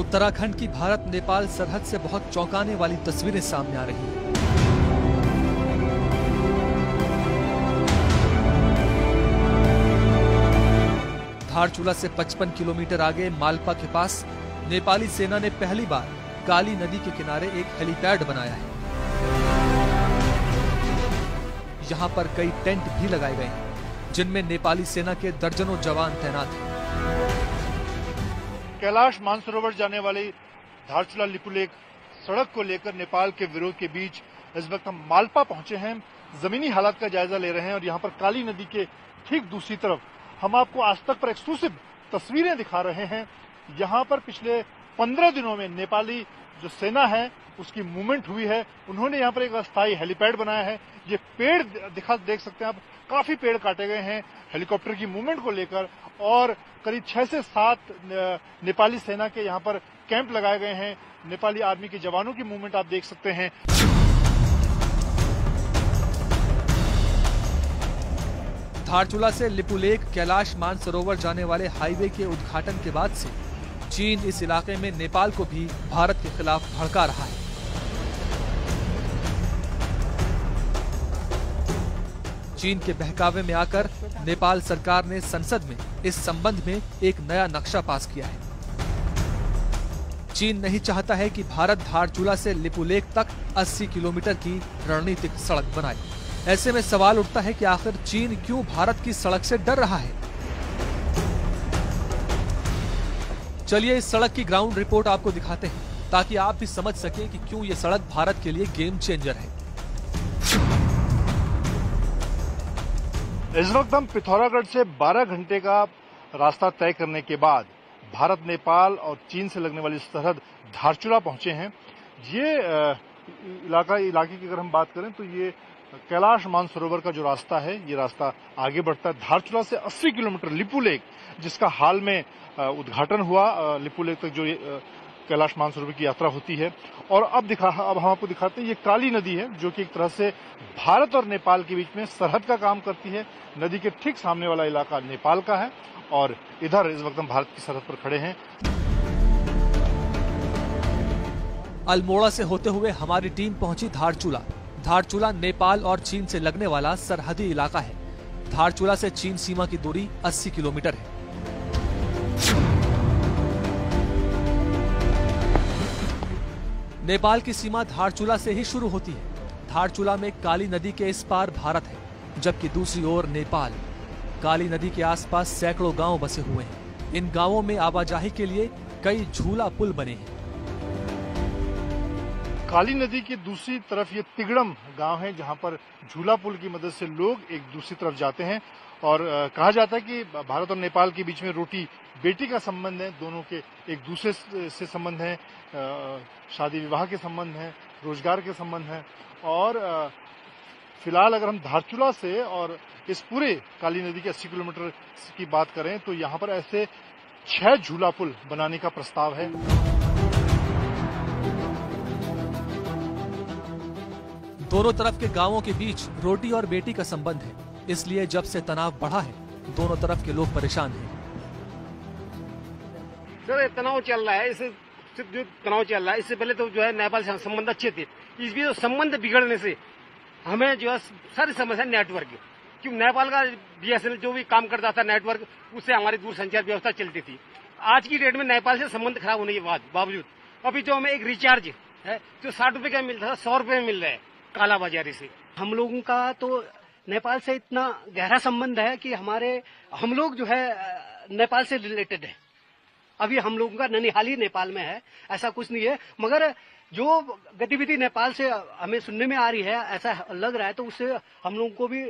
उत्तराखंड की भारत नेपाल सरहद से बहुत चौंकाने वाली तस्वीरें सामने आ रही हैं। धारचूला से 55 किलोमीटर आगे मालपा के पास नेपाली सेना ने पहली बार काली नदी के किनारे एक हेलीपैड बनाया है। यहाँ पर कई टेंट भी लगाए गए हैं, जिनमें नेपाली सेना के दर्जनों जवान तैनात हैं। कैलाश मानसरोवर जाने वाली धारचूला लिपुलेख सड़क को लेकर नेपाल के विरोध के बीच इस वक्त हम मालपा पहुंचे हैं। जमीनी हालात का जायजा ले रहे हैं और यहाँ पर काली नदी के ठीक दूसरी तरफ हम आपको आज तक पर एक्सक्लूसिव तस्वीरें दिखा रहे हैं। यहाँ पर पिछले 15 दिनों में नेपाली जो सेना है उसकी मूवमेंट हुई है। उन्होंने यहाँ पर एक अस्थायी हेलीपैड बनाया है। ये पेड़ देख सकते हैं आप, काफी पेड़ काटे गए हैं हेलीकॉप्टर की मूवमेंट को लेकर और करीब 6 से 7 नेपाली सेना के यहाँ पर कैंप लगाए गए हैं। नेपाली आर्मी के जवानों की मूवमेंट आप देख सकते हैं। धारचूला से लिपुलेख कैलाश मानसरोवर जाने वाले हाईवे के उद्घाटन के बाद से चीन इस इलाके में नेपाल को भी भारत के खिलाफ भड़का रहा है। चीन के बहकावे में आकर नेपाल सरकार ने संसद में इस संबंध में एक नया नक्शा पास किया है। चीन नहीं चाहता है कि भारत धारचूला से लिपुलेख तक 80 किलोमीटर की रणनीतिक सड़क बनाए। ऐसे में सवाल उठता है कि आखिर चीन क्यों भारत की सड़क से डर रहा है। चलिए इस सड़क की ग्राउंड रिपोर्ट आपको दिखाते हैं ताकि आप भी समझ सकें कि क्यों ये सड़क भारत के लिए गेम चेंजर है। इस वक्त हम पिथौरागढ़ से 12 घंटे का रास्ता तय करने के बाद भारत नेपाल और चीन से लगने वाली सरहद धारचूला पहुंचे हैं। ये इलाके की अगर हम बात करें तो ये कैलाश मानसरोवर का जो रास्ता है ये रास्ता आगे बढ़ता है। धारचूला से 80 किलोमीटर लिपुलेख, जिसका हाल में उद्घाटन हुआ, लिपुलेख तक जो कैलाश मानसरोवर की यात्रा होती है। और अब हम आपको दिखाते हैं ये काली नदी है जो कि एक तरह से भारत और नेपाल के बीच में सरहद का काम करती है। नदी के ठीक सामने वाला इलाका नेपाल का है और इधर इस वक्त हम भारत की सरहद पर खड़े हैं। अल्मोड़ा से होते हुए हमारी टीम पहुंची धारचूला। धारचूला नेपाल और चीन से लगने वाला सरहदी इलाका है। धारचूला से चीन सीमा की दूरी 80 किलोमीटर है। नेपाल की सीमा धारचूला से ही शुरू होती है। धारचूला में काली नदी के इस पार भारत है, जबकि दूसरी ओर नेपाल। काली नदी के आसपास सैकड़ों गांव बसे हुए हैं। इन गांवों में आवाजाही के लिए कई झूला पुल बने हैं। काली नदी की दूसरी तरफ ये तिगड़म गांव है जहां पर झूला पुल की मदद से लोग एक दूसरी तरफ जाते हैं। और कहा जाता है कि भारत और नेपाल के बीच में रोटी बेटी का संबंध है। दोनों के एक दूसरे से संबंध है, शादी विवाह के संबंध है, रोजगार के संबंध है। और फिलहाल अगर हम धारचूला से और इस पूरे काली नदी के 80 किलोमीटर की बात करें तो यहाँ पर ऐसे 6 झूला पुल बनाने का प्रस्ताव है। दोनों तरफ के गांवों के बीच रोटी और बेटी का संबंध है, इसलिए जब से तनाव बढ़ा है दोनों तरफ के लोग परेशान हैं। सर तनाव चल रहा है, इससे जो तनाव चल रहा है इससे पहले तो जो है नेपाल से संबंध अच्छे थे। इस बीच संबंध बिगड़ने से हमें जो है सारी समस्या नेटवर्क की, क्योंकि नेपाल का बीएसएनएल जो भी काम करता था नेटवर्क, उससे हमारी दूरसंचार व्यवस्था चलती थी। आज की डेट में नेपाल से संबंध खराब होने के बावजूद अभी जो हमें एक रिचार्ज है जो 60 रुपए का मिलता था 100 रुपए में मिल रहा है काला बाजारी से। हम लोगों का तो नेपाल से इतना गहरा संबंध है कि हम लोग जो है नेपाल से रिलेटेड है। अभी हम लोगों का ननिहाल ही नेपाल में है, ऐसा कुछ नहीं है। मगर जो गतिविधि नेपाल से हमें सुनने में आ रही है, ऐसा लग रहा है, तो उससे हम लोगों को भी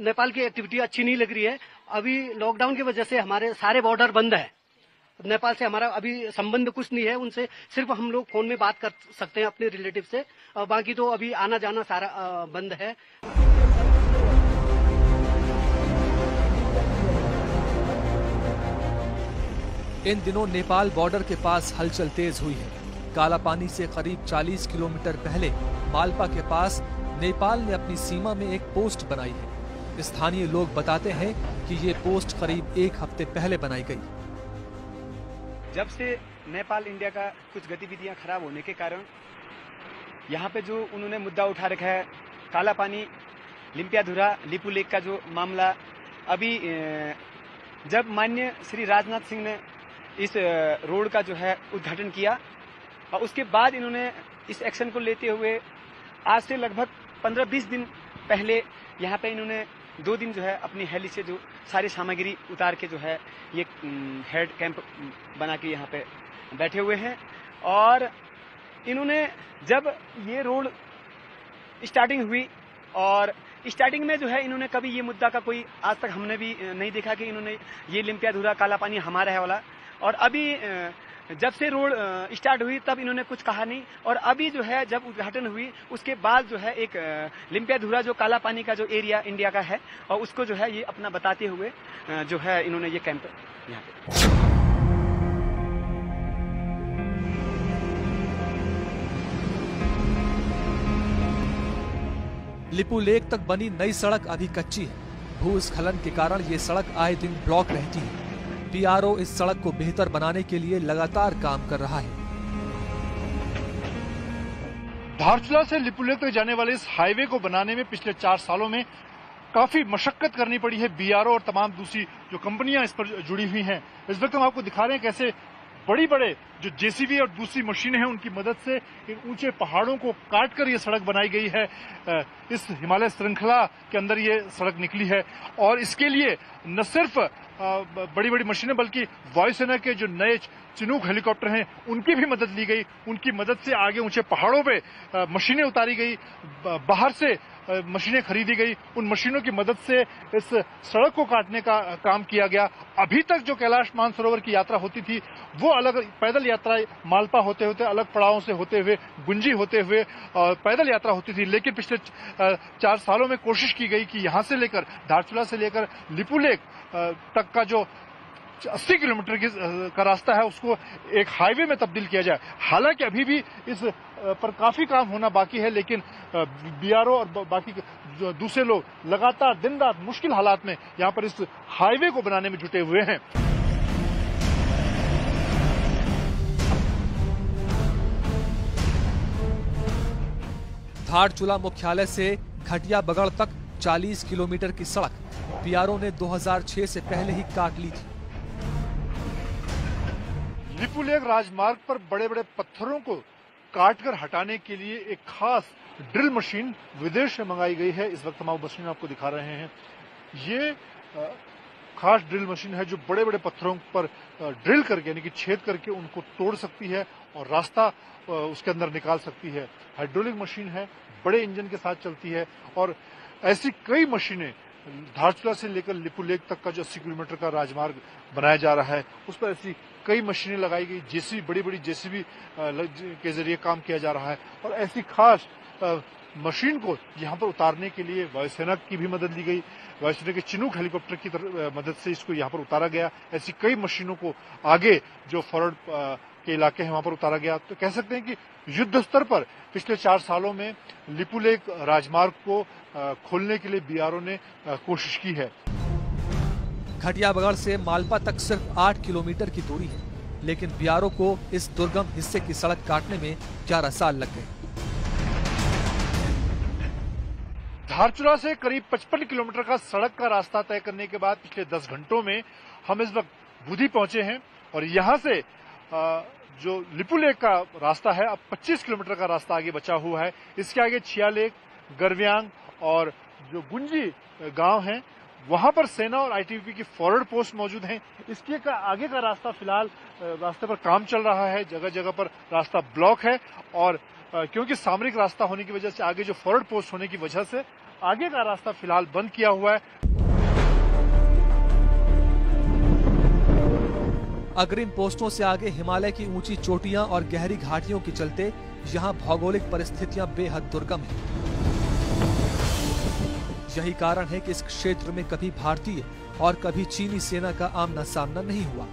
नेपाल की एक्टिविटी अच्छी नहीं लग रही है। अभी लॉकडाउन की वजह से हमारे सारे बॉर्डर बंद है। नेपाल से हमारा अभी संबंध कुछ नहीं है उनसे, सिर्फ हम लोग फोन में बात कर सकते हैं अपने रिलेटिव से, बाकी तो अभी आना जाना सारा बंद है। इन दिनों नेपाल बॉर्डर के पास हलचल तेज हुई है। कालापानी से करीब 40 किलोमीटर पहले मालपा के पास नेपाल ने अपनी सीमा में एक पोस्ट बनाई है। स्थानीय लोग बताते हैं कि ये पोस्ट करीब 1 हफ्ते पहले बनाई गई। जब से नेपाल इंडिया का कुछ गतिविधियां खराब होने के कारण यहाँ पे जो उन्होंने मुद्दा उठा रखा है, काला पानी, लिम्पियाधुरा, लिपू लेक का जो मामला, अभी जब माननीय श्री राजनाथ सिंह ने इस रोड का जो है उद्घाटन किया और उसके बाद इन्होंने इस एक्शन को लेते हुए आज से लगभग 15-20 दिन पहले यहाँ पे इन्होंने 2 दिन जो है अपनी हेली से जो सारी सामग्री उतार के जो है ये हेड कैंप बना के यहाँ पे बैठे हुए हैं। और इन्होंने जब ये रोड स्टार्टिंग हुई और स्टार्टिंग में जो है इन्होंने कभी ये मुद्दा का कोई आज तक हमने भी नहीं देखा कि इन्होंने ये लिम्पियाधुरा काला पानी हमारा है वाला। और अभी जब से रोड स्टार्ट हुई तब इन्होंने कुछ कहा नहीं, और अभी जो है जब उद्घाटन हुई उसके बाद जो है एक लिम्पियाधुरा जो काला पानी का जो एरिया इंडिया का है और उसको जो है ये अपना बताते हुए जो है इन्होंने ये कैंप यहाँ पे। लिपू लेक तक बनी नई सड़क अभी कच्ची है। भूस्खलन के कारण ये सड़क आए दिन ब्लॉक रहती है। पीआरओ इस सड़क को बेहतर बनाने के लिए लगातार काम कर रहा है। धारचूला से लिपू लेक तक जाने वाले इस हाईवे को बनाने में पिछले 4 सालों में काफी मशक्कत करनी पड़ी है बीआरओ और तमाम दूसरी जो कंपनियां इस पर जुड़ी हुई हैं। इस वक्त हम आपको दिखा रहे हैं कैसे बड़े जो जेसीबी और दूसरी मशीनें हैं उनकी मदद से इन ऊंचे पहाड़ों को काटकर ये सड़क बनाई गई है। इस हिमालय श्रृंखला के अंदर ये सड़क निकली है और इसके लिए न सिर्फ बड़ी मशीनें बल्कि वायुसेना के जो नए चिनूक हेलीकॉप्टर हैं उनकी भी मदद ली गई। उनकी मदद से आगे ऊंचे पहाड़ों पे मशीनें उतारी गई, बाहर से मशीनें खरीदी गई। उन मशीनों की मदद से इस सड़क को काटने का काम किया गया। अभी तक जो कैलाश मानसरोवर की यात्रा होती थी वो अलग पैदल यात्रा मालपा होते होते अलग पड़ावों से होते हुए गुंजी होते हुए पैदल यात्रा होती थी, लेकिन पिछले 4 सालों में कोशिश की गई कि यहां से लेकर धारचूला से लेकर लिपू लेक तक का जो 80 किलोमीटर का रास्ता है उसको एक हाईवे में तब्दील किया जाए। हालांकि अभी भी इस पर काफी काम होना बाकी है, लेकिन बीआरओ और बाकी जो दूसरे लोग लगातार दिन रात मुश्किल हालात में यहां पर इस हाईवे को बनाने में जुटे हुए हैं। धारचूला मुख्यालय से घटिया बगड़ तक 40 किलोमीटर की सड़क बीआरओ ने 2006 से पहले ही काट ली थी। लिपू लेक राजमार्ग पर बड़े पत्थरों को काटकर हटाने के लिए एक खास ड्रिल मशीन विदेश से मंगाई गई है। इस वक्त हम मशीन आपको दिखा रहे हैं। ये खास ड्रिल मशीन है जो बड़े पत्थरों पर ड्रिल करके यानी कि छेद करके उनको तोड़ सकती है और रास्ता उसके अंदर निकाल सकती है। हाइड्रोलिक मशीन है, बड़े इंजन के साथ चलती है और ऐसी कई मशीनें धारचूला से लेकर लिपू लेक तक का जो 80 किलोमीटर का राजमार्ग बनाया जा रहा है उस पर ऐसी कई मशीनें लगाई गई। जेसीबी बड़ी जेसीबी के जरिए काम किया जा रहा है और ऐसी खास मशीन को यहाँ पर उतारने के लिए वायुसेना की भी मदद ली गई। वायुसेना के चिनूक हेलीकॉप्टर की मदद से इसको यहाँ पर उतारा गया। ऐसी कई मशीनों को आगे जो फॉरवर्ड के इलाके हैं वहां पर उतारा गया। तो कह सकते हैं कि युद्ध स्तर पर पिछले 4 सालों में लिपू लेक राजमार्ग को खोलने के लिए बीआरओ ने कोशिश की है। घटिया बगड़ से मालपा तक सिर्फ 8 किलोमीटर की दूरी है, लेकिन बीआरओ को इस दुर्गम हिस्से की सड़क काटने में 11 साल लग गए। धारचूला से करीब 55 किलोमीटर का सड़क का रास्ता तय करने के बाद पिछले 10 घंटों में हम इस वक्त बुधी पहुंचे हैं और यहां से जो लिपू लेक का रास्ता है अब 25 किलोमीटर का रास्ता आगे बचा हुआ है। इसके आगे छिया लेक, गरव्यांग और जो गुंजी गांव हैं वहां पर सेना और आईटीबीपी की फॉरवर्ड पोस्ट मौजूद हैं। इसके आगे का रास्ता फिलहाल रास्ते पर काम चल रहा है, जगह जगह पर रास्ता ब्लॉक है और क्योंकि सामरिक रास्ता होने की वजह से आगे जो फॉरवर्ड पोस्ट होने की वजह से आगे का रास्ता फिलहाल बंद किया हुआ है। अग्रिम पोस्टों से आगे हिमालय की ऊंची चोटियां और गहरी घाटियों के चलते यहां भौगोलिक परिस्थितियां बेहद दुर्गम हैं। यही कारण है कि इस क्षेत्र में कभी भारतीय और कभी चीनी सेना का आमना सामना नहीं हुआ,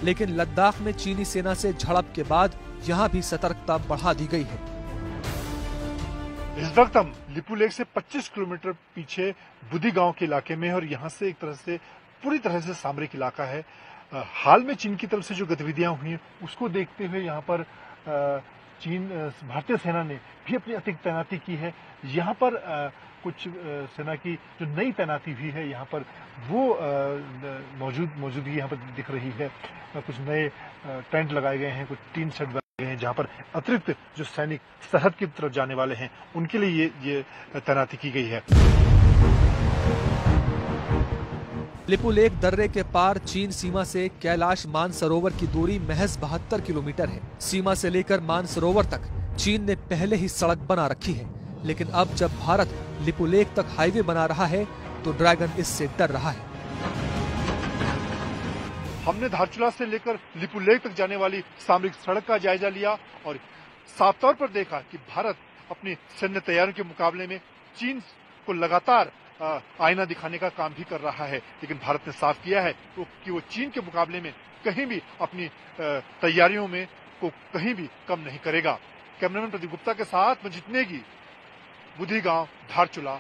लेकिन लद्दाख में चीनी सेना से झड़प के बाद यहां भी सतर्कता बढ़ा दी गई है। इस वक्त हम लिपू लेक से 25 किलोमीटर पीछे बुधी गांव के इलाके में और यहां से एक तरह से पूरी तरह से सामरिक इलाका है। हाल में चीन की तरफ से जो गतिविधियां हुई उसको देखते हुए यहाँ पर चीन भारतीय सेना ने भी अपनी अतिरिक्त तैनाती की है। यहाँ पर कुछ सेना की जो नई तैनाती हुई है यहाँ पर वो मौजूदगी यहाँ पर दिख रही है। कुछ नए टेंट लगाए गए हैं, कुछ टीन शेड बनाए गए हैं जहाँ पर अतिरिक्त जो सैनिक सरहद की तरफ जाने वाले हैं उनके लिए ये तैनाती की गई है। लिपुलेख दर्रे के पार चीन सीमा से कैलाश मानसरोवर की दूरी महज 72 किलोमीटर है। सीमा से लेकर मानसरोवर तक चीन ने पहले ही सड़क बना रखी है, लेकिन अब जब भारत लिपुलेख तक हाईवे बना रहा है तो ड्रैगन इससे डर रहा है। हमने धारचूला से लेकर लिपुलेख तक जाने वाली सामरिक सड़क का जायजा लिया और साफ तौर पर देखा कि भारत अपनी सैन्य तैयारियों के मुकाबले में चीन को लगातार आईना दिखाने का काम भी कर रहा है, लेकिन भारत ने साफ किया है कि वो चीन के मुकाबले में कहीं भी अपनी तैयारियों में को कहीं भी कम नहीं करेगा। कैमरामैन प्रदीप गुप्ता के साथ मंजीत नेगी, बुधी गांव, धारचूला,